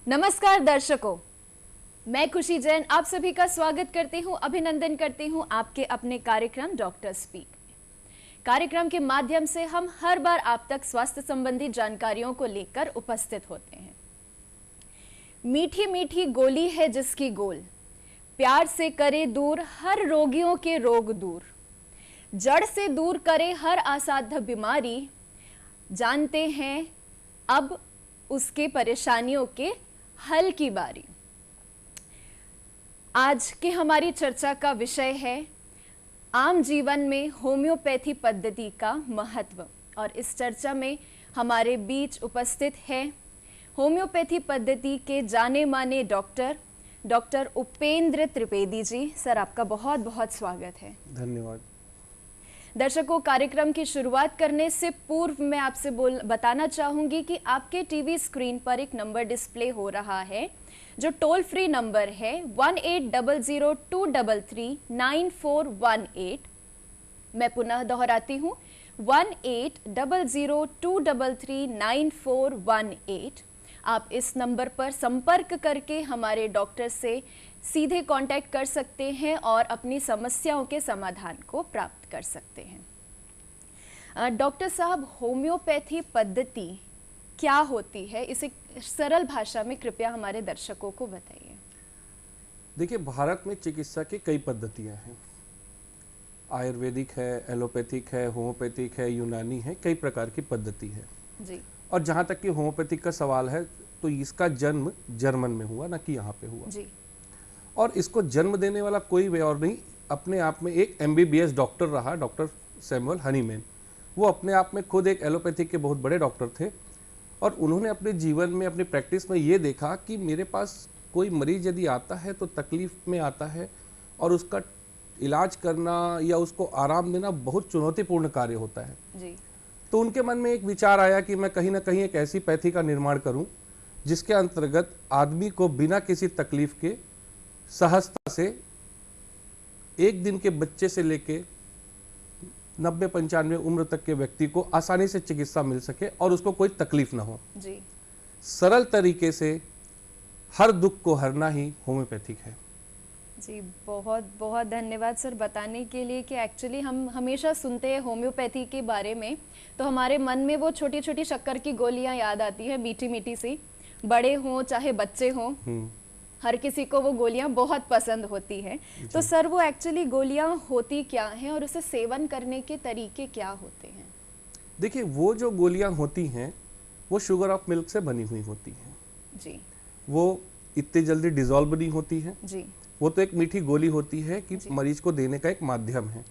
नमस्कार दर्शकों, मैं खुशी जैन आप सभी का स्वागत करती हूं, अभिनंदन करती हूं आपके अपने कार्यक्रम डॉक्टर स्पीक। कार्यक्रम के माध्यम से हम हर बार आप तक स्वास्थ्य संबंधी जानकारियों को लेकर उपस्थित होते हैं। मीठी मीठी गोली है जिसकी गोल, प्यार से करे दूर हर रोगियों के रोग दूर, जड़ से दूर करे हर असाध्य बीमारी, जानते हैं अब उसके परेशानियों के हल की बारी। आज की हमारी चर्चा का विषय है आम जीवन में होम्योपैथी पद्धति का महत्व, और इस चर्चा में हमारे बीच उपस्थित है होम्योपैथी पद्धति के जाने माने डॉक्टर उपेंद्र त्रिवेदी जी। सर, आपका बहुत बहुत स्वागत है। धन्यवाद। दर्शकों, कार्यक्रम की शुरुआत करने से पूर्व मैं आपसे बताना चाहूंगी कि आपके टीवी स्क्रीन पर एक नंबर डिस्प्ले हो रहा है जो टोल फ्री नंबर है 1800-233-9418। मैं पुनः दोहराती हूं 1800-233-9418। आप इस नंबर पर संपर्क करके हमारे डॉक्टर से सीधे कांटेक्ट कर सकते हैं और अपनी समस्याओं के समाधान को प्राप्त कर सकते हैं। डॉक्टर साहब, होम्योपैथी पद्धति क्या होती है, इसे सरल भाषा में कृपया हमारे दर्शकों को बताइए। देखिए, भारत में चिकित्सा की कई पद्धतियां हैं। आयुर्वेदिक है, एलोपैथिक है, होम्योपैथिक है, यूनानी है, कई प्रकार की पद्धति है जी। और जहाँ तक कि होम्योपैथिक का सवाल है तो इसका जन्म जर्मन में हुआ, ना कि यहाँ पे हुआ जी। और इसको जन्म देने वाला कोई वे और नहीं, अपने आप में एक MBBS डॉक्टर रहा, डॉक्टर सैमुअल हनीमैन। वो अपने आप में खुद एक एलोपैथिक के बहुत बड़े डॉक्टर थे और उन्होंने अपने जीवन में, अपनी प्रैक्टिस में ये देखा कि मेरे पास कोई मरीज यदि आता है तो तकलीफ में आता है और उसका इलाज करना या उसको आराम देना बहुत चुनौतीपूर्ण कार्य होता है जी। तो उनके मन में एक विचार आया कि मैं कहीं ना कहीं एक ऐसी पैथी का निर्माण करूं जिसके अंतर्गत आदमी को बिना किसी तकलीफ के सहजता से एक दिन के बच्चे से लेके 90-95 उम्र तक के व्यक्ति को आसानी से चिकित्सा मिल सके और उसको कोई तकलीफ ना हो जी। सरल तरीके से हर दुख को हरना ही होम्योपैथिक है जी। बहुत बहुत धन्यवाद सर बताने के लिए कि एक्चुअली हम हमेशा सुनते हैं होम्योपैथी के बारे में तो हमारे मन में वो छोटी छोटी शक्कर की गोलियां याद आती है, मीठी मीठी सी। बड़े हों चाहे बच्चे हों, हर किसी को वो गोलियां बहुत पसंद होती है। तो सर, वो एक्चुअली गोलियां होती क्या हैं और उसे सेवन करने के तरीके क्या होते हैं? देखिए, वो जो गोलियां होती हैं वो शुगर ऑफ मिल्क से बनी हुई होती हैं जी। वो इतनी जल्दी डिसॉल्व नहीं होती है जी। वो तो एक मीठी गोली होती है कि मरीज को देने का एक माध्यम है।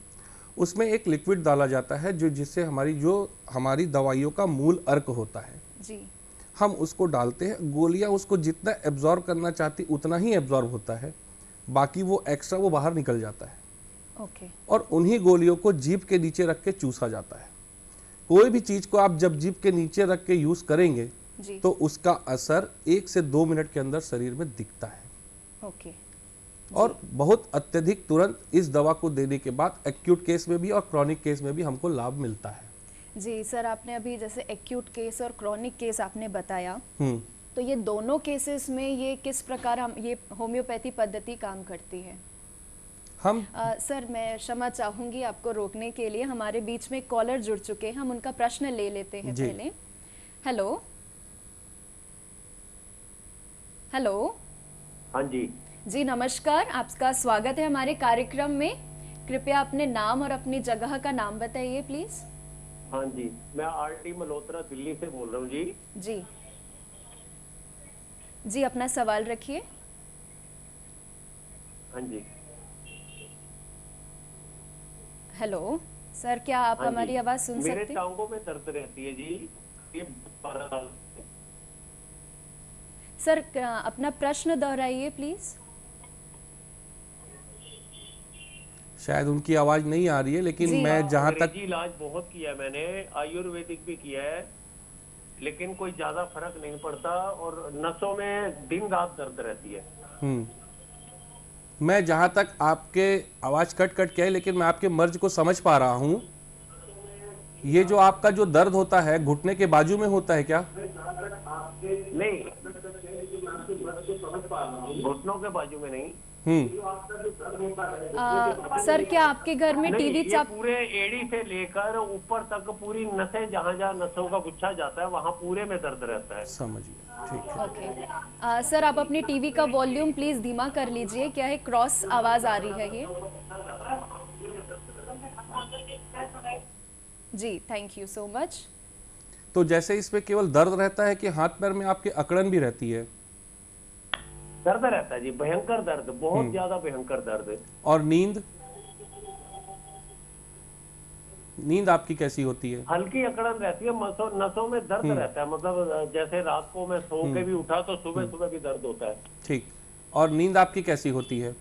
उसमें एक लिक्विड डाला जाता है जिससे हमारी दवाइयों का मूल अर्क होता है जी। हम उसको डालते हैं। गोलियां उसको जितना एब्जॉर्ब करना चाहती उतना ही एब्जॉर्ब होता है, बाकी वो एक्स्ट्रा वो बाहर निकल जाता है। ओके। और उन्हीं गोलियों को जीभ के नीचे रख के चूसा जाता है। कोई भी चीज को आप जब जीभ के नीचे रख के यूज करेंगे तो उसका असर 1 से 2 मिनट के अंदर शरीर में दिखता है। ओके। और बहुत अत्यधिक तुरंत इस दवा को देने के बाद एक्यूट केस में भी और क्रॉनिक केस में भी हमको लाभ मिलता है। जी सर, आपने अभी जैसे एक्यूट केस और क्रॉनिक केस आपने बताया, तो ये दोनों केसेस में ये किस प्रकार हम ये होम्योपैथी पद्धति काम करती है? सर, मैं क्षमा चाहूंगी आपको रोकने के लिए, हमारे बीच में कॉलर जुड़ चुके हैं, हम उनका प्रश्न ले लेते हैं पहले। हेलो। हेलो। हाँ जी। जी नमस्कार, आपका स्वागत है हमारे कार्यक्रम में। कृपया अपने नाम और अपनी जगह का नाम बताइए प्लीज। हाँ जी, मैं RT मल्होत्रा दिल्ली से बोल रहा हूँ जी। जी जी, अपना सवाल रखिए। हाँ जी। हेलो सर, क्या आप हमारी आवाज सुन सकते हैं? मेरे टांगों में दर्द रहती है जी, ये 12 साल। सर, अपना प्रश्न दोहराइए प्लीज। शायद उनकी आवाज नहीं आ रही है, लेकिन मैं जहां तक इलाज बहुत किया है मैंने, आयुर्वेदिक भी किया है, लेकिन कोई ज्यादा फर्क नहीं पड़ता और नसों में दिन रात दर्द रहती है। मैं जहाँ तक आपके आवाज़ कट कट के है, लेकिन मैं आपके मर्ज को समझ पा रहा हूँ। ये जो आपका जो दर्द होता है घुटने के बाजू में होता है क्या? नहीं, घुटनों के बाजू में नहीं। सर क्या आपके घर में नहीं, टीवी ये चाप पूरे एड़ी से लेकर ऊपर तक पूरी नसें, जहाँ जहाँ नसों का गुच्छा जाता है वहाँ पूरे में दर्द रहता है। समझ गया, ठीक है। ओके सर आप अपनी टीवी का वॉल्यूम प्लीज धीमा कर लीजिए। क्या है, क्रॉस आवाज आ रही है ये। जी थैंक यू सो मच। तो जैसे इसमें केवल दर्द रहता है कि हाथ पैर में आपके अकड़न भी रहती है? दर्द रहता है जी, भयंकर दर्द, बहुत ज्यादा भयंकर दर्द। और नींद? नींद आपकी कैसी होती है? हल्की अकड़न रहती है, नसों में दर्द रहता है। मतलब जैसे रात को मैं सो के भी उठा तो सुबह सुबह भी दर्द होता है। ठीक। और नींद आपकी कैसी होती है?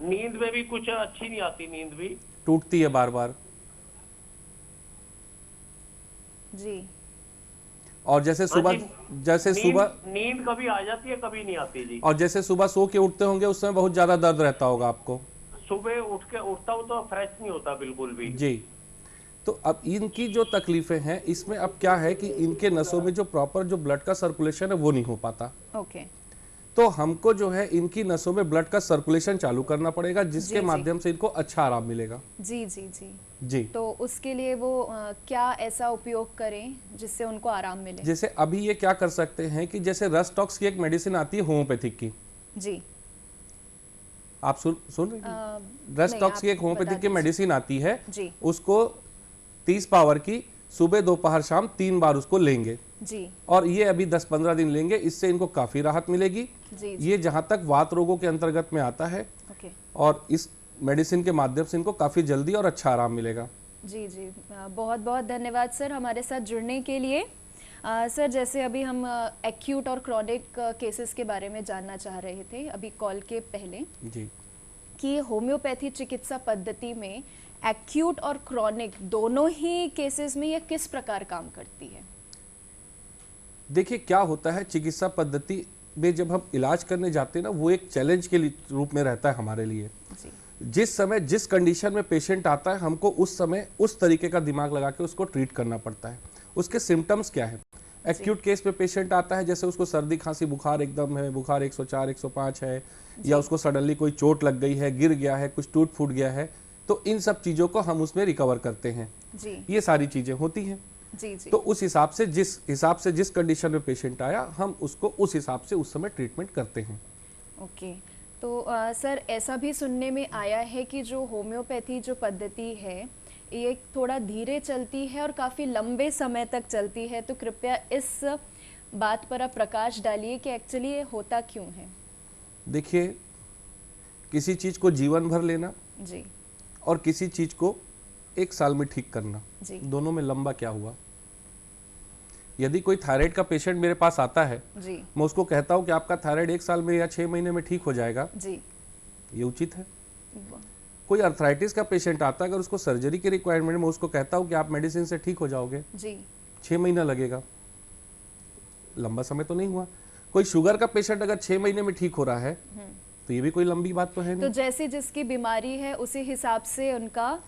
नींद में भी कुछ अच्छी नहीं आती, नींद भी टूटती है बार बार? जी। और जैसे सुबह नींद कभी आ जाती है, कभी नहीं आती जी। और जैसे सुबह सो के उठते होंगे उस समय बहुत ज्यादा दर्द रहता होगा आपको? सुबह उठता हूँ तो फ्रेश नहीं होता बिल्कुल भी जी। तो अब इनकी जो तकलीफें हैं इसमें अब क्या है कि इनके नसों में जो प्रॉपर जो ब्लड का सर्कुलेशन है वो नहीं हो पाता। ओके। तो हमको जो है इनकी नसों में ब्लड का सर्कुलेशन चालू करना पड़ेगा, जिसके माध्यम से इनको अच्छा आराम मिलेगा। जी जी जी जी। तो उसके लिए वो क्या ऐसा उपयोग करें जिससे उनको आराम मिले? जैसे अभी ये क्या कर सकते हैं कि जैसे रस्टॉक्स की एक मेडिसिन आती है होम्योपैथिक की। जी। आप सुन रहे हैं? रस्टॉक्स की एक होम्योपैथिक की मेडिसिन आती है जी। उसको 30 पावर की सुबह दोपहर शाम 3 बार उसको लेंगे जी। और ये अभी 10-15 दिन लेंगे, इससे इनको काफी राहत मिलेगी। जी। ये जहां तक वात रोगों के अंतर्गत में आता है। ओके। और इस मेडिसिन के माध्यम से इनको काफी जल्दी और अच्छा आराम मिलेगा। जी जी बहुत बहुत धन्यवाद सर हमारे साथ जुड़ने के लिए। सर जैसे अभी हम एक्यूट और क्रॉनिक केसेस के बारे में जानना चाह रहे थे अभी कॉल के पहले जी, कि होम्योपैथी चिकित्सा पद्धति में एक्यूट और क्रॉनिक दोनों ही केसेस में यह किस प्रकार काम करती है? देखिए क्या होता है, चिकित्सा पद्धति में जब हम इलाज करने जाते हैं ना, वो एक चैलेंज के रूप में रहता है हमारे लिए। जी। जिस समय जिस कंडीशन में पेशेंट आता है हमको उस समय उस तरीके का दिमाग लगा के उसको ट्रीट करना पड़ता है। उसके सिम्टम्स क्या है? एक्यूट केस पे पेशेंट आता है, जैसे उसको सर्दी खांसी बुखार एकदम है, बुखार 104 105 है, या उसको सडनली कोई चोट लग गई है, गिर गया है, कुछ टूट फूट गया है, तो इन सब चीज़ों को हम उसमें रिकवर करते हैं। जी। ये सारी चीज़ें होती हैं। जी जी। तो उस हिसाब से जिस कंडीशन में पेशेंट आया हम उसको उस हिसाब से उस समय ट्रीटमेंट करते हैं। ओके। तो सर ऐसा भी सुनने में आया है कि जो होम्योपैथी जो पद्धति है ये थोड़ा धीरे चलती है और काफ़ी लंबे समय तक चलती है, तो कृपया इस बात पर आप प्रकाश डालिए कि एक्चुअली ये होता क्यों है? देखिए, किसी चीज़ को जीवन भर लेना जी। और किसी चीज़ को 1 साल में ठीक करना, जी। दोनों में लंबा क्या हुआ? यदि कोई थायराइड का पेशेंट मेरे पास आता है, जी। मैं उसको कहता हूँ कि आपका थायराइड 1 साल में या 6 महीने में ठीक हो जाएगा, जी। ये उचित है? कोई अर्थराइटिस का पेशेंट आता है, अगर उसको सर्जरी की रिक्वायरमेंट, मैं उसको कहता हूँ कि आप मेडिसिन से ठीक हो जाओगे, जी। 6 महीना लगेगा, लंबा समय तो नहीं हुआ। कोई शुगर का पेशेंट अगर 6 महीने में ठीक हो रहा है तो ये भी कोई लंबी बात तो है नहीं। तो जैसे जिसकी बीमारी है उसी हिसाब से उनका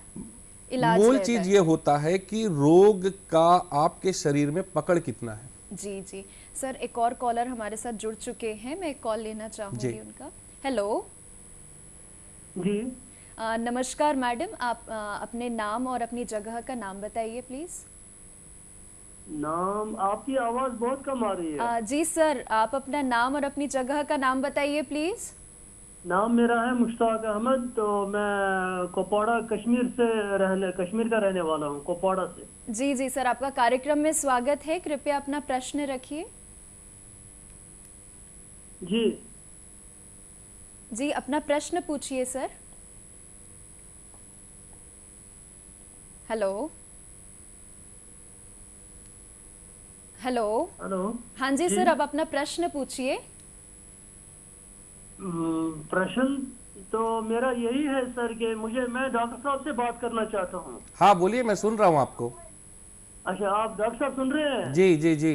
इलाज मूल रहता चीज है। ये होता है कि रोग का आपके शरीर में पकड़ कितना है। जी जी। सर एक और कॉलर हमारे साथ जुड़ चुके हैं, मैं एक कॉल लेना चाहूंगी उनका। हेलो जी। नमस्कार मैडम, आप अपने नाम और अपनी जगह का नाम बताइए प्लीज। नाम, आपकी आवाज बहुत कम आ रही है। जी सर, आप अपना नाम और अपनी जगह का नाम बताइए प्लीज। नाम मेरा है मुश्ताक अहमद, तो मैं कुपवाड़ा कश्मीर का रहने वाला हूँ, कुपवाड़ा से। जी जी सर, आपका कार्यक्रम में स्वागत है, कृपया अपना प्रश्न रखिए। जी जी, अपना प्रश्न पूछिए सर। Hello hello. हेलो। हाँ जी सर, अब अपना प्रश्न पूछिए। प्रश्न तो मेरा यही है सर कि मैं डॉक्टर साहब से बात करना चाहता हूँ। हाँ बोलिए, मैं सुन रहा हूँ आपको। अच्छा, आप डॉक्टर साहब सुन रहे हैं? जी जी जी।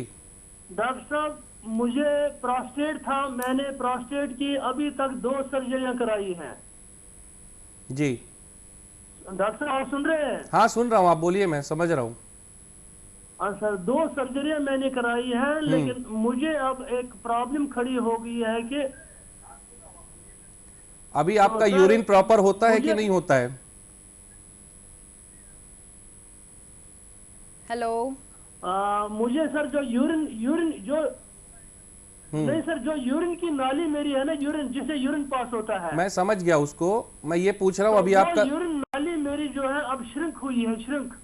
डॉक्टर साहब, मुझे प्रोस्टेट था, मैंने प्रोस्टेट की अभी तक 2 सर्जरियां कराई हैं। जी डॉक्टर साहब आप सुन रहे हैं? हाँ सुन रहा हूँ, आप बोलिए, मैं समझ रहा हूँ। हाँ सर, 2 सर्जरियां मैंने कराई हैं, लेकिन मुझे अब एक प्रॉब्लम खड़ी हो गई है कि अभी आपका सर, यूरिन प्रॉपर होता है कि मुझे- नहीं होता है? हेलो। मुझे सर जो यूरिन यूरिन जो नहीं सर, जो यूरिन की नाली मेरी है ना, यूरिन जिसे यूरिन पास होता है, मैं समझ गया उसको, मैं ये पूछ रहा हूँ अभी वो आपका। यूरिन नाली मेरी जो है अब श्रिंक हुई है, श्रिंक।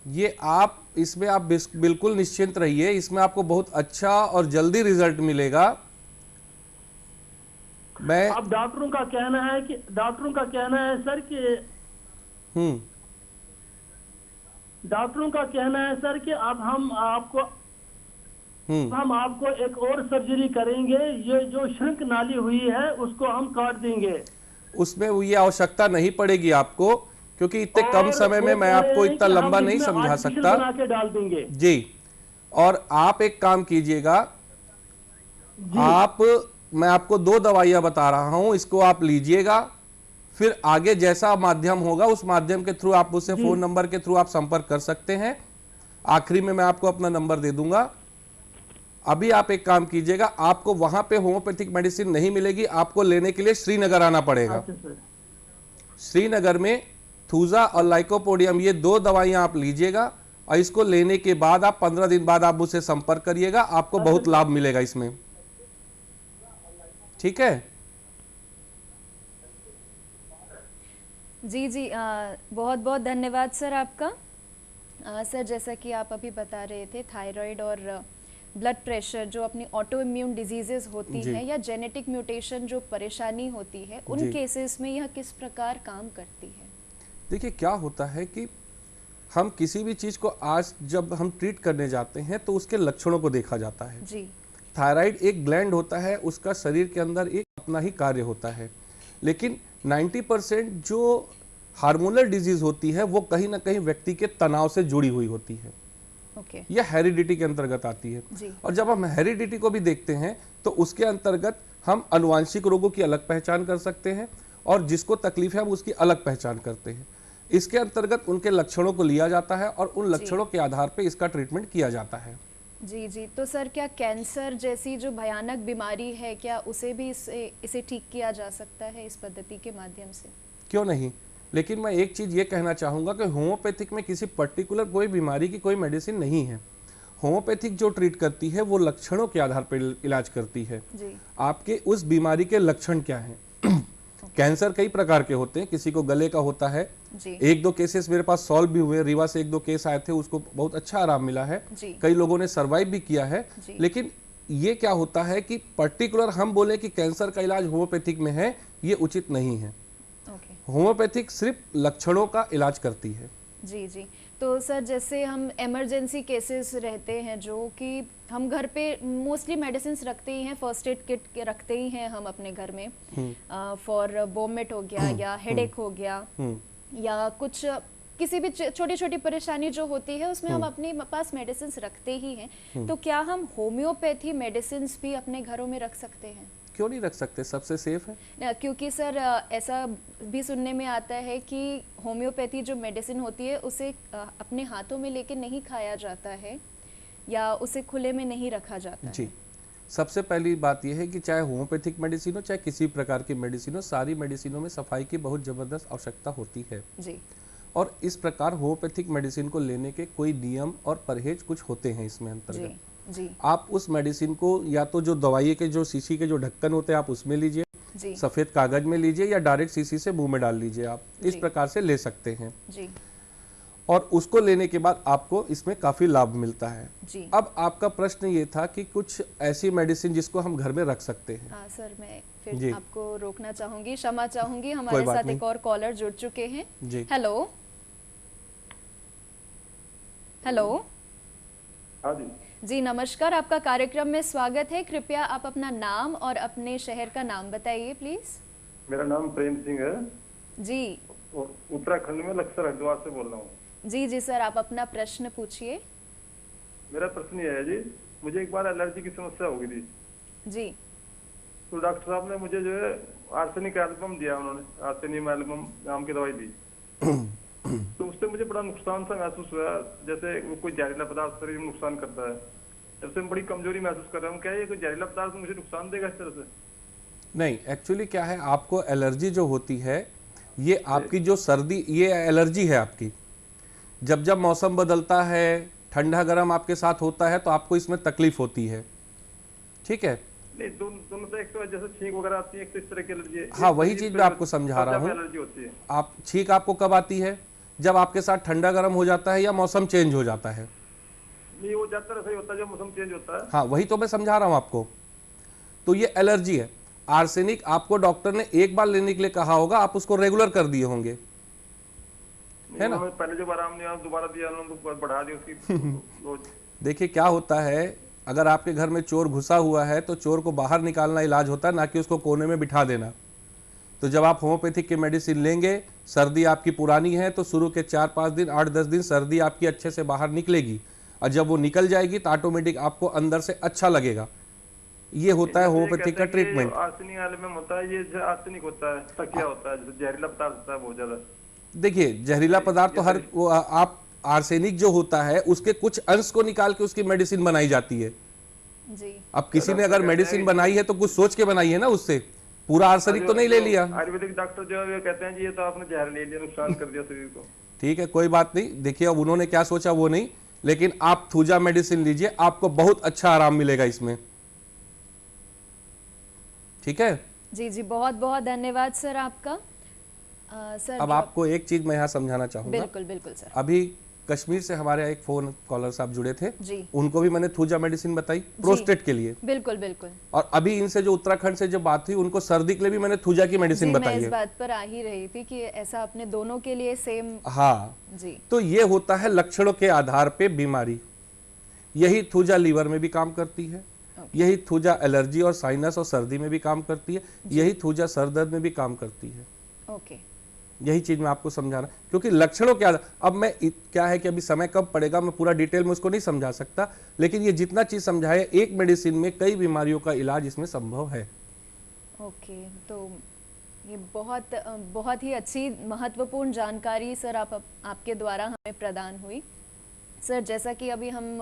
ये आप इसमें आप बिल्कुल निश्चिंत रहिए, इसमें आपको बहुत अच्छा और जल्दी रिजल्ट मिलेगा। मैं अब डॉक्टरों का कहना है सर कि डॉक्टरों का कहना है सर कि अब हम आपको एक और सर्जरी करेंगे, ये जो श्रिंक नाली हुई है उसको हम काट देंगे। उसमें ये आवश्यकता नहीं पड़ेगी आपको, क्योंकि इतने कम और समय में वो मैं कह रहे आपको हैं इतना कि हम लंबा नहीं इसमें समझा आर्टिफिशियल सकता। बना के डाल देंगे जी, और आप एक काम कीजिएगा, आप मैं आपको 2 दवाइयां बता रहा हूं, इसको आप लीजिएगा, फिर आगे जैसा माध्यम होगा उस माध्यम के थ्रू आप मुझसे फोन नंबर के थ्रू आप संपर्क कर सकते हैं। आखिरी में मैं आपको अपना नंबर दे दूंगा। अभी आप एक काम कीजिएगा, आपको वहां पे होम्योपैथिक मेडिसिन नहीं मिलेगी, आपको लेने के लिए श्रीनगर आना पड़ेगा। अच्छा सर। श्रीनगर में थूजा और लाइकोपोडियम, ये 2 दवाइयां आप लीजिएगा, और इसको लेने के बाद आप 15 दिन बाद आप मुझसे संपर्क करिएगा, आपको बहुत लाभ मिलेगा इसमें। ठीक है जी जी, बहुत बहुत धन्यवाद सर आपका। सर जैसा कि आप अभी बता रहे थे, थायराइड और ब्लड प्रेशर जो अपनी ऑटो इम्यून डिजीजेस होती जी। हैं या जेनेटिक म्यूटेशन जो परेशानी होती है, उन जी। केसेस में यह किस प्रकार काम करती है? देखिए क्या होता है कि हम किसी भी चीज़ को आज जब हम ट्रीट करने जाते हैं तो उसके लक्षणों को देखा जाता है। जी थायराइड एक ग्लैंड होता है, उसका शरीर के अंदर एक अपना ही कार्य होता है, लेकिन 90% जो हार्मोनल डिजीज होती है वो कहीं ना कहीं व्यक्ति के तनाव से जुड़ी हुई होती है। ओके। यह हेरिडिटी के अंतर्गत आती है। जी। और जब हम हेरिडिटी को भी देखते हैं तो उसके अंतर्गत हम अनुवांशिक रोगों की अलग पहचान कर सकते हैं, और जिसको तकलीफ है हम उसकी अलग पहचान करते हैं। इसके अंतर्गत उनके लक्षणों को लिया जाता है और उन लक्षणों के आधार पर इसका ट्रीटमेंट किया जाता है। जी जी, तो सर क्या कैंसर जैसी जो भयानक बीमारी है, क्या उसे भी इसे ठीक किया जा सकता है इस पद्धति के माध्यम से? क्यों नहीं, लेकिन मैं एक चीज़ ये कहना चाहूँगा कि होम्योपैथिक में किसी पर्टिकुलर कोई बीमारी की कोई मेडिसिन नहीं है। होम्योपैथिक जो ट्रीट करती है वो लक्षणों के आधार पर इलाज करती है। जी। आपके उस बीमारी के लक्षण क्या हैं। कैंसर कई प्रकार के होते हैं, किसी को गले का होता है। जी। 1-2 केसेस मेरे पास सॉल्व भी हुए, रीवा से 1-2 केस आए थे, उसको बहुत अच्छा आराम मिला है। जी। कई लोगों ने सर्वाइव भी किया है। जी। लेकिन ये क्या होता है कि पर्टिकुलर हम बोले कि कैंसर का इलाज होम्योपैथिक में है, ये उचित नहीं है। ओके। होम्योपैथिक सिर्फ लक्षणों का इलाज करती है। जी जी, तो सर जैसे हम इमरजेंसी केसेस रहते हैं जो कि हम घर पे मोस्टली मेडिसिन रखते ही हैं, फर्स्ट एड किट रखते ही हैं हम अपने घर में, फॉर वोमिट हो गया या हेडेक हो गया या कुछ किसी भी छोटी छोटी परेशानी जो होती है उसमें हम अपने पास मेडिसिन रखते ही हैं। तो क्या हम होम्योपैथी मेडिसिन भी अपने घरों में रख सकते हैं? क्यों नहीं रख सकते, सबसे सेफ है। क्योंकि सर ऐसा भी सुनने में आता है कि होम्योपैथी जो मेडिसिन होती है उसे अपने हाथों में लेके नहीं खाया जाता है या उसे खुले में नहीं रखा जाता जी। है। सबसे पहली बात यह है कि चाहे होम्योपैथिक मेडिसिन हो चाहे किसी प्रकार की मेडिसिन हो, सारी मेडिसिनों में सफाई की बहुत ज़बरदस्त आवश्यकता होती है। जी। और इस प्रकार होम्योपैथिक मेडिसिन को लेने के कोई नियम और परहेज कुछ होते हैं इसमें जी अंतर्गत। जी आप उस मेडिसिन को या तो जो दवाई के जो शीशी के जो ढक्कन होते हैं आप उसमें लीजिए, जी सफ़ेद कागज में लीजिए, या डायरेक्ट शीशी से मुंह में डाल लीजिए। आप इस जी। प्रकार से ले सकते हैं, जी और उसको लेने के बाद आपको इसमें काफ़ी लाभ मिलता है। जी। अब आपका प्रश्न ये था कि कुछ ऐसी मेडिसिन जिसको हम घर में रख सकते हैं। हाँ सर, मैं जी। फिर आपको रोकना चाहूंगी, क्षमा चाहूंगी, कोई हमारे बात साथ नहीं। एक और कॉलर जुड़ चुके हैं। जी। Hello hello. हाँ जी। जी नमस्कार, आपका कार्यक्रम में स्वागत है। कृपया आप अपना नाम और अपने शहर का नाम बताइए प्लीज। मेरा नाम प्रेम सिंह है जी और उत्तराखंड में लक्सर हरिद्वार से बोल रहा हूँ। जी जी सर, आप अपना प्रश्न पूछिए। मेरा प्रश्न ये है जी, मुझे एक बार एलर्जी की समस्या हो गई थी, जी तो डॉक्टर साहब ने मुझे जो है आर्सेनिक एल्बम दिया, उन्होंने आर्सेनियम एल्बम नाम की दवाई दी। तो उससे मुझे बड़ा नुकसान सा महसूस हुआ, जैसे कोई जहरीला पदार्थ शरीर में नुकसान करता है। जब से मैं बड़ी कमजोरी महसूस कर रहा हूँ, क्या ये कोई जहरीला पदार्थ मुझे नुकसान देगा इस तरह से? नहीं, एक्चुअली क्या है, आपको एलर्जी जो होती है ये आपकी जो सर्दी, ये एलर्जी है आपकी। जब जब मौसम बदलता है, ठंडा गर्म आपके साथ होता है, तो आपको इसमें तकलीफ होती है, ठीक है। नहीं, दोनों तो, एक तो जैसे छींक वगैरह आती है, एक तो इस तरह की एलर्जी है। हाँ, वही चीज मैं आपको समझा रहा हूँ। एलर्जी होती है। आप छींक आपको कब आती है? जब आपके साथ ठंडा गर्म हो जाता है या मौसम चेंज हो जाता है। नहीं, वो ज्यादातर ऐसा ही होता है जब मौसम चेंज होता है। हाँ, वही तो मैं समझा रहा हूँ आपको। तो ये एलर्जी है। आर्सेनिक आपको डॉक्टर ने एक बार लेने के लिए कहा होगा, आप उसको रेगुलर कर दिए होंगे, है ना? पहले जब आराम नहीं आया, दोबारा दिया, उन्होंने बढ़ा दी उसकी रोज। देखिए क्या होता है, अगर आपके घर में चोर घुसा हुआ है तो चोर को बाहर निकालना इलाज होता है, ना कि उसको कोने में बिठा देना। तो जब आप होम्योपैथिक की मेडिसिन लेंगे, सर्दी आपकी पुरानी है तो शुरू के 4-5 दिन, 8-10 दिन सर्दी आपकी अच्छे से बाहर निकलेगी, और जब वो निकल जाएगी तो ऑटोमेटिक आपको अंदर से अच्छा लगेगा। ये होता है होम्योपैथिक का ट्रीटमेंट। आर्सेनिक एल्बम होता है, ये आर्सेनिक होता है, तकिया होता है, जैसे जहरीला पदार्थ होता है बहुत ज्यादा। देखिए, जहरीला पदार्थ तो हर आप आर्सेनिक जो होता है उसके कुछ अंश को निकाल के उसकी मेडिसिन बनाई जाती है। जी अब किसी ने अगर मेडिसिन बनाई है तो कुछ सोच के बनाई है ना, उससे पूरा आर्सेनिक तो नहीं ले लिया। आयुर्वेदिक डॉक्टर जो है कहते हैं जी ये तो आपने जहर ले लिया, नुकसान कर दिया शरीर को। ठीक है, कोई बात नहीं। देखिए, अब उन्होंने क्या सोचा वो नहीं, लेकिन आप थूजा मेडिसिन लीजिए, आपको बहुत अच्छा आराम मिलेगा इसमें, ठीक है। जी जी, बहुत बहुत धन्यवाद सर आपका। सर अब आपको एक चीज मैं यहाँ समझाना चाहूंगा। बिल्कुल बिल्कुल सर। अभी कश्मीर से हमारे एक फोन कॉलर साहब जुड़े थे, जी उनको भी मैंने थूजा मेडिसिन बताई प्रोस्टेट के लिए। बिल्कुल बिल्कुल। और अभी इनसे जो उत्तराखंड से जो बात हुई, उनको सर्दी के लिए भी मैंने थूजा की मेडिसिन जी, बताई मैं है। इस बात पर आ ही रही थी कि ऐसा अपने दोनों के लिए सेम। हाँ, जी तो ये होता है लक्षणों के आधार पे बीमारी। यही थूजा लीवर में भी काम करती है, यही थूजा एलर्जी और साइनस और सर्दी में भी काम करती है, यही थूजा सर दर्द में भी काम करती है। ओके, यही चीज मैं आपको समझा रहा, क्योंकि लक्षणों क्या, अब मैं क्या है कि अभी समय कब पड़ेगा, मैं पूरा डिटेल में उसको नहीं समझा सकता, लेकिन ये जितना चीज समझाया, एक मेडिसिन में कई बीमारियों का इलाज इसमें संभव है। ओके। तो ये बहुत ही अच्छी महत्वपूर्ण जानकारी सर आपके द्वारा हमें प्रदान हुई। सर, जैसा कि अभी हम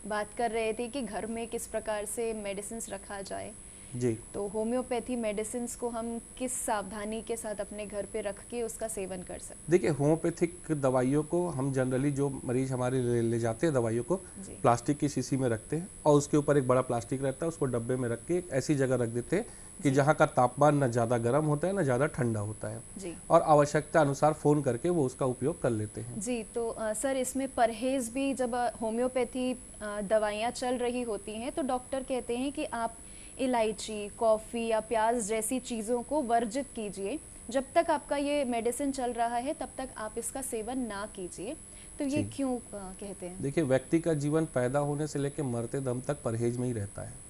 बात कर रहे थे कि घर में किस प्रकार से मेडिसिन्स रखा जाए, जी, तो होम्योपैथी मेडिसिन्स को हम किस सावधानी के साथ अपने घर पे रख के उसका सेवन कर सकते हैं? देखिए, होम्योपैथिक दवाइयों को हम जनरली जो मरीज हमारे ले जाते हैं दवाइयों को जी प्लास्टिक की शीशी में रखते हैं, और उसके ऊपर एक बड़ा प्लास्टिक रहता है, उसको डब्बे में रख के एक ऐसी जगह रख देते हैं कि जहाँ का तापमान न ज़्यादा गर्म होता है न ज़्यादा ठंडा होता है, जी और आवश्यकता अनुसार फ़ोन करके वो उसका उपयोग कर लेते हैं। जी। तो सर, इसमें परहेज भी, जब होम्योपैथी दवाइयाँ चल रही होती हैं तो डॉक्टर कहते हैं कि आप इलायची, कॉफ़ी या प्याज जैसी चीज़ों को वर्जित कीजिए। जब तक आपका ये मेडिसिन चल रहा है तब तक आप इसका सेवन ना कीजिए। तो ये क्यों कहते हैं? देखिए, व्यक्ति का जीवन पैदा होने से लेकर मरते दम तक परहेज में ही रहता है।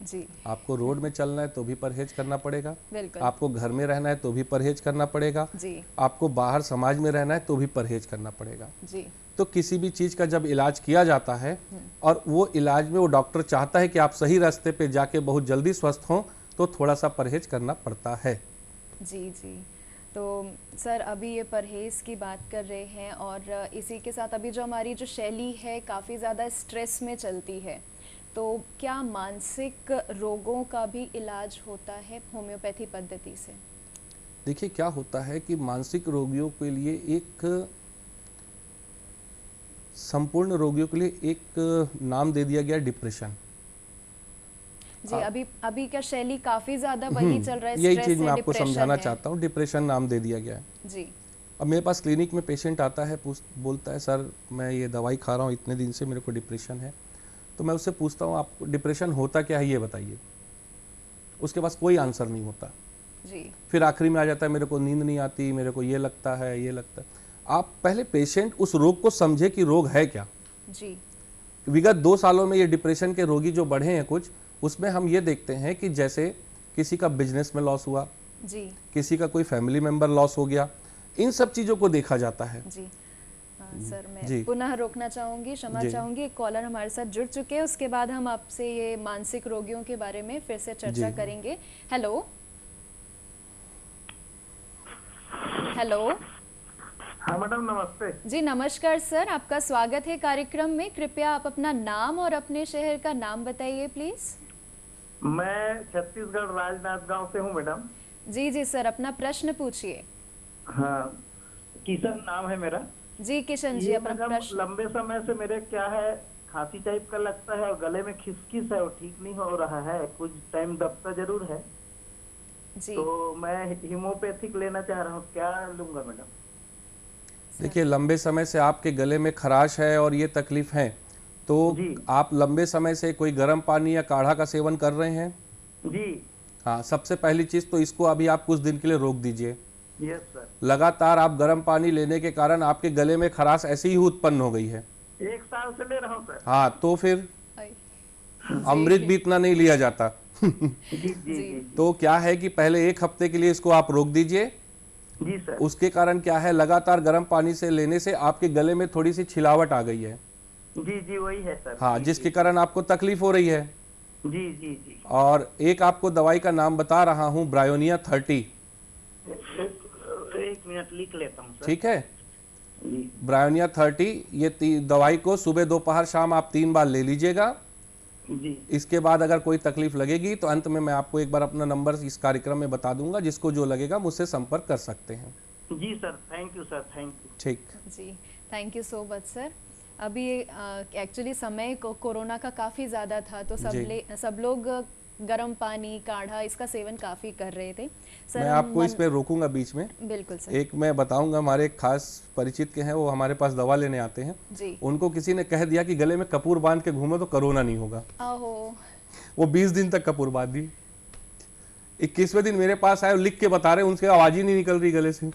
जी आपको रोड में चलना है तो भी परहेज करना पड़ेगा, बिल्कुल। आपको घर में रहना है तो भी परहेज करना पड़ेगा, जी आपको बाहर समाज में रहना है तो भी परहेज करना पड़ेगा। जी तो किसी भी चीज़ का जब इलाज किया जाता है और वो इलाज में वो डॉक्टर चाहता है कि आप सही रास्ते पे जाके बहुत जल्दी स्वस्थ हों, तो थोड़ा सा परहेज करना पड़ता है। जी जी। तो सर, अभी ये परहेज़ की बात कर रहे हैं, और इसी के साथ अभी जो हमारी जो शैली है काफ़ी ज़्यादा स्ट्रेस में चलती है, तो क्या मानसिक रोगों का भी इलाज होता है होम्योपैथी पद्धति से? देखिए, क्या होता है कि मानसिक रोगियों के लिए एक संपूर्ण रोगियों के लिए एक नाम दे दिया गया, डिप्रेशन। जी, अभी क्या शैली काफ़ी ज़्यादा वही चल रहा है, यही स्ट्रेस चीज़ मैं है, आपको डिप्रेशन समझाना है। चाहता हूँ, डिप्रेशन नाम दे दिया गया है। जी अब मेरे पास क्लिनिक में पेशेंट आता है, बोलता है सर मैं ये दवाई खा रहा हूँ, इतने दिन से मेरे को डिप्रेशन है। तो मैं उससे पूछता हूँ आपको डिप्रेशन होता क्या है ये बताइए। उसके पास कोई आंसर नहीं होता। जी फिर आखिरी में आ जाता है मेरे को नींद नहीं आती, मेरे को ये लगता है, ये लगता है। आप पहले पेशेंट उस रोग को समझे कि रोग है क्या। जी विगत 2 सालों में ये डिप्रेशन के रोगी जो बढ़े हैं कुछ, उसमें हम ये देखते हैं कि जैसे किसी का बिजनेस में लॉस हुआ, जी किसी का कोई फैमिली मेंबर लॉस हो गया, इन सब चीज़ों को देखा जाता है। जी। सर मैं जी। पुनः रोकना चाहूंगी, क्षमा जी। चाहूंगी। एक कॉलर हमारे साथ जुड़ चुके हैं, उसके बाद हम आपसे ये मानसिक रोगियों के बारे में फिर से चर्चा जी। करेंगे। Hello hello. हाँ मैडम नमस्ते। जी नमस्कार सर, आपका स्वागत है कार्यक्रम में। कृपया आप अपना नाम और अपने शहर का नाम बताइए प्लीज। मैं छत्तीसगढ़ राजनांदगांव से हूँ मैडम। जी जी सर, अपना प्रश्न पूछिए। हाँ, किशन नाम है मेरा। जी किशन जी, ये अपना मैडम प्रश्न। लंबे समय से मेरे क्या है, खांसी टाइप का लगता है और गले में खिसखिस है, वो ठीक नहीं हो रहा है, कुछ टाइम दबता जरूर है। जी तो मैं हिमोपैथिक लेना चाह रहा हूँ, क्या लूंगा मैडम? देखिए, लंबे समय से आपके गले में खराश है और ये तकलीफ है, तो जी। आप लंबे समय से कोई गर्म पानी या काढ़ा का सेवन कर रहे हैं? जी हाँ, सबसे पहली चीज़ तो इसको अभी आप कुछ दिन के लिए रोक दीजिए। Yes sir. लगातार आप गर्म पानी लेने के कारण आपके गले में खराश ऐसे ही उत्पन्न हो गई है। 1 साल से ले रहा हूँ सर। हाँ, तो फिर आई। अमृत भी इतना नहीं लिया जाता। जी जी जी तो क्या है कि पहले 1 हफ्ते के लिए इसको आप रोक दीजिए। जी सर। उसके कारण क्या है, लगातार गर्म पानी से लेने से आपके गले में थोड़ी सी छिलावट आ गई है। जी जी वही है सर। हाँ, जी, जिसके कारण आपको तकलीफ हो रही है। जी जी जी। और एक आपको दवाई का नाम बता रहा हूँ, ब्रायोनिया 30। एक मिनट लिख लेता हूँ सर। ठीक है, जी ब्रायोनिया 30, ये दवाई को सुबह दोपहर शाम आप 3 बार ले लीजिएगा। जी इसके बाद अगर कोई तकलीफ लगेगी तो अंत में मैं आपको एक बार अपना नंबर इस कार्यक्रम में बता दूंगा, जिसको जो लगेगा मुझसे संपर्क कर सकते हैं। जी sir, thank you sir, thank you. ठीक। जी thank you so much sir. अभी एक्चुअली समय कोरोना का काफ़ी ज़्यादा था, तो सब लोग गर्म पानी काढ़ा इसका सेवन काफ़ी कर रहे थे सर। मैं आपको इसमें रोकूंगा बीच में। बिल्कुल सर। एक मैं बताऊंगा, हमारे एक खास परिचित के हैं, वो हमारे पास दवा लेने आते हैं। जी। उनको किसी ने कह दिया कि गले में कपूर बांध के घूमो तो कोरोना नहीं होगा। आहो। वो 20 दिन तक कपूर बांध दी। 21वें दिन मेरे पास आए, लिख के बता रहे, उनसे आवाज ही नहीं निकल रही गले से।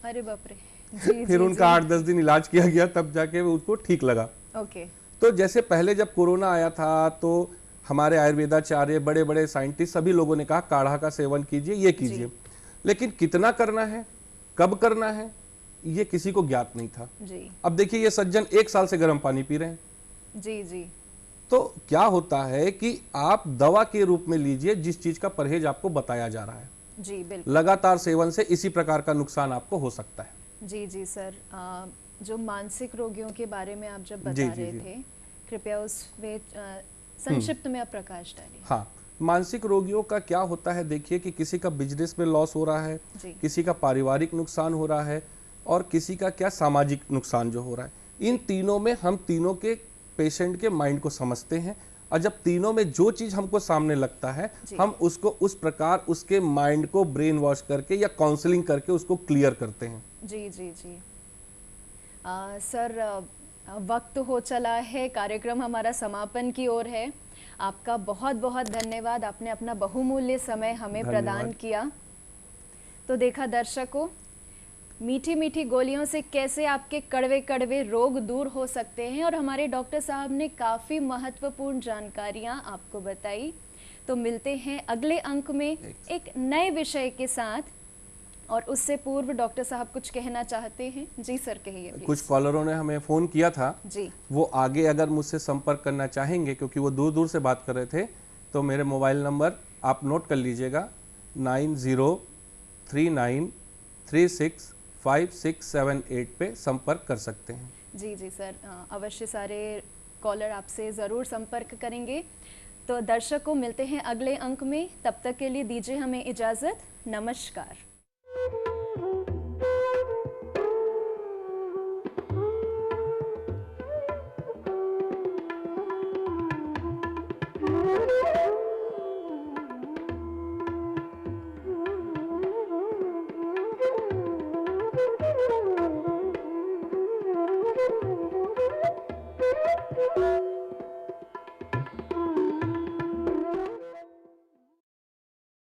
अरे बाप रे। जी फिर जी, उनका 8-10 दिन इलाज किया गया, तब जाके उसको ठीक लगा। ओके। तो जैसे पहले जब कोरोना आया था तो हमारे आयुर्वेदाचार्य, बड़े बड़े साइंटिस्ट, सभी लोगों ने कहा काढ़ा का सेवन कीजिए, ये कीजिए, लेकिन कितना करना है, कब करना है, ये किसी को ज्ञात नहीं था। जी अब देखिए, ये सज्जन 1 साल से गर्म पानी पी रहे हैं। जी जी तो क्या होता है कि आप दवा के रूप में लीजिए जिस चीज का परहेज आपको बताया जा रहा है। जी बिल्कुल। लगातार सेवन से इसी प्रकार का नुकसान आपको हो सकता है। जी जी सर, जो मानसिक रोगियों के बारे में आप जब जी, बता जी, रहे जी। थे, कृपया उसमें संक्षिप्त में आप प्रकाश डालिए। हाँ, मानसिक रोगियों का क्या होता है, देखिए कि किसी का बिजनेस में लॉस हो रहा है, जी। किसी का पारिवारिक नुकसान हो रहा है, और किसी का क्या सामाजिक नुकसान जो हो रहा है। इन तीनों में हम तीनों के पेशेंट के माइंड को समझते हैं, और जब तीनों में जो चीज हमको सामने लगता है, हम उसको उस प्रकार उसके माइंड को ब्रेन वॉश करके या काउंसलिंग करके उसको क्लियर करते हैं। जी जी जी सर, वक्त हो चला है, कार्यक्रम हमारा समापन की ओर है। आपका बहुत बहुत धन्यवाद, आपने अपना बहुमूल्य समय हमें प्रदान किया। तो देखा दर्शकों, मीठी मीठी गोलियों से कैसे आपके कड़वे कड़वे रोग दूर हो सकते हैं, और हमारे डॉक्टर साहब ने काफ़ी महत्वपूर्ण जानकारियां आपको बताई। तो मिलते हैं अगले अंक में एक नए विषय के साथ, और उससे पूर्व डॉक्टर साहब कुछ कहना चाहते हैं? जी सर, कहिए प्लीज। कुछ कॉलरों ने हमें फ़ोन किया था, जी। वो आगे अगर मुझसे संपर्क करना चाहेंगे, क्योंकि वो दूर दूर से बात कर रहे थे, तो मेरे मोबाइल नंबर आप नोट कर लीजिएगा, 9039365678 पे संपर्क कर सकते हैं। जी जी सर, अवश्य सारे कॉलर आपसे ज़रूर संपर्क करेंगे। तो दर्शकों, मिलते हैं अगले अंक में, तब तक के लिए दीजिए हमें इजाज़त। नमस्कार। Thank you.